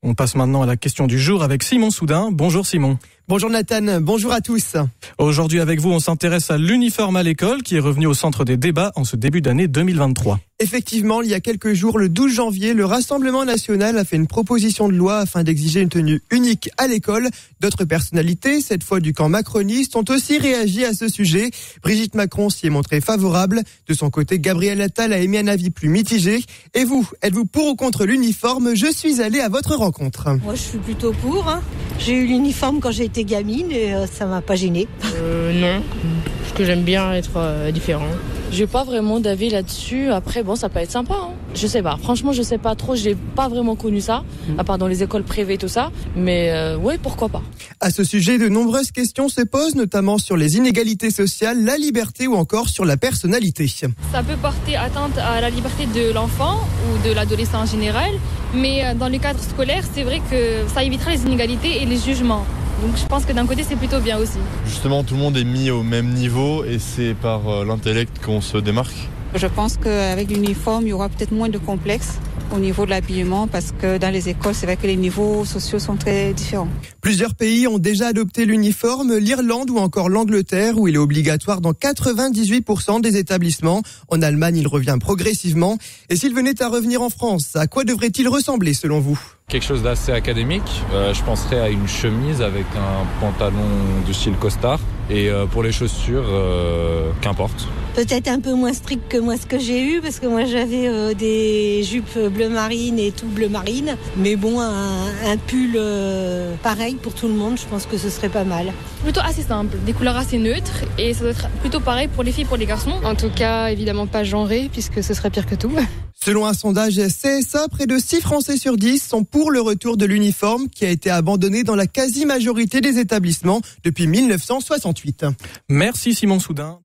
On passe maintenant à la question du jour avec Simon Soudin. Bonjour Simon. Bonjour Nathan, bonjour à tous. Aujourd'hui avec vous, on s'intéresse à l'uniforme à l'école qui est revenu au centre des débats en ce début d'année 2023. Effectivement, il y a quelques jours, le 12 janvier, le Rassemblement national a fait une proposition de loi afin d'exiger une tenue unique à l'école. D'autres personnalités, cette fois du camp macroniste, ont aussi réagi à ce sujet. Brigitte Macron s'y est montrée favorable. De son côté, Gabriel Attal a émis un avis plus mitigé. Et vous, êtes-vous pour ou contre l'uniforme ? Je suis allé à votre rencontre. Moi, je suis plutôt pour. J'ai eu l'uniforme quand j'étais gamine et ça m'a pas gênée. Non, parce que j'aime bien être différent. J'ai pas vraiment d'avis là-dessus. Après, bon, ça peut être sympa. Je sais pas. Franchement, je sais pas trop. J'ai pas vraiment connu ça, à part dans les écoles privées, tout ça. Mais ouais, pourquoi pas. À ce sujet, de nombreuses questions se posent, notamment sur les inégalités sociales, la liberté ou encore sur la personnalité. Ça peut porter atteinte à la liberté de l'enfant ou de l'adolescent en général. Mais dans le cadre scolaire, c'est vrai que ça évitera les inégalités et les jugements. Donc je pense que d'un côté c'est plutôt bien aussi. Justement tout le monde est mis au même niveau et c'est par l'intellect qu'on se démarque. Je pense qu'avec l'uniforme il y aura peut-être moins de complexes au niveau de l'habillement parce que dans les écoles c'est vrai que les niveaux sociaux sont très différents. Plusieurs pays ont déjà adopté l'uniforme, l'Irlande ou encore l'Angleterre où il est obligatoire dans 98% des établissements. En Allemagne il revient progressivement. Et s'il venait à revenir en France, à quoi devrait-il ressembler selon vous ? Quelque chose d'assez académique, je penserais à une chemise avec un pantalon de style costard et pour les chaussures, qu'importe. Peut-être un peu moins strict que moi ce que j'ai eu parce que moi j'avais des jupes bleu marine et tout bleu marine. Mais bon, un pull pareil pour tout le monde, je pense que ce serait pas mal. Plutôt assez simple, des couleurs assez neutres et ça doit être plutôt pareil pour les filles et pour les garçons. En tout cas, évidemment pas genré puisque ce serait pire que tout. Selon un sondage CSA, près de 6 Français sur 10 sont pour le retour de l'uniforme qui a été abandonné dans la quasi-majorité des établissements depuis 1968. Merci Simon Soudin.